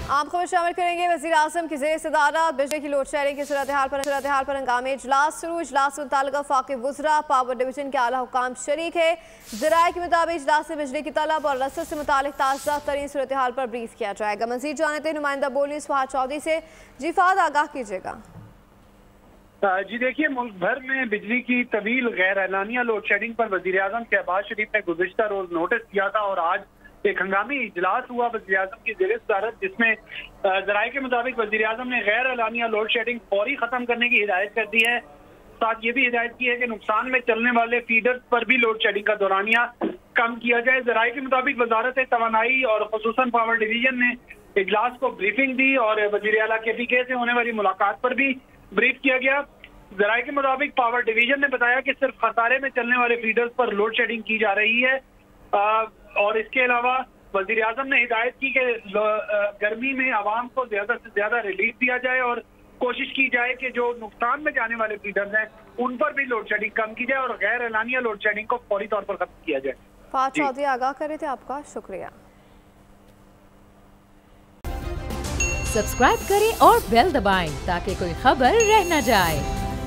आप खबर शामिल करेंगे। वज़ीर आज़म की ज़ेर सदारत बिजली की लोड शेयरिंग की सूरत हाल पर हंगामी इजलास शुरू। इजलास से मुताल्लिक़ वफ़ाक़ी वज़रा पावर डिवीजन के आला हुकाम शरीक है। ज़राए के मुताबिक इजलास से बिजली की तलब और रसद से मुताल्लिक़ ताज़ा तरीन सूरत हाल पर ब्रीफ किया जाएगा। मज़ीद जानते हैं नुमाइंदा बोली फहाद चौधरी से। जी फहाद, आगाह कीजिएगा। जी देखिए, मुल्क भर में बिजली की तवील गैर एलानिया लोड शेडिंग पर वज़ीर आज़म शहबाज शरीफ ने गुज़िश्ता रोज नोटिस किया था और आज एक हंगामी इजलास हुआ वज़ीर आज़म की ज़ेर सदारत, जिसमें ज़राए के मुताबिक वज़ीर आज़म ने गैर एलानिया लोड शेडिंग फौरी खत्म करने की हिदायत कर दी है। साथ ये भी हिदायत की है कि नुकसान में चलने वाले फीडर्स पर भी लोड शेडिंग का दौरानिया कम किया जाए। ज़राए के मुताबिक वजारत तवानाई और खुसूसन पावर डिवीजन ने इजलास को ब्रीफिंग दी और वज़ीर आला KPK से होने वाली मुलाकात पर भी ब्रीफ किया गया। ज़राए के मुताबिक पावर डिवीजन ने बताया कि सिर्फ खसारे में चलने वाले फीडर्स पर लोड शेडिंग की जा रही है और इसके अलावा वज़ीर आज़म ने हिदायत की कि गर्मी में आवाम को ज्यादा से ज्यादा रिलीफ दिया जाए और कोशिश की जाए कि जो नुकसान में जाने वाले फीडर्स हैं उन पर भी लोड शेडिंग कम की जाए और गैर एलानिया लोड शेडिंग को फौरी तौर पर खत्म किया जाए। फहाद चौधरी आगाह कर रहे थे, आपका शुक्रिया। सब्सक्राइब करें और बेल दबाएं ताकि कोई खबर रह न जाए।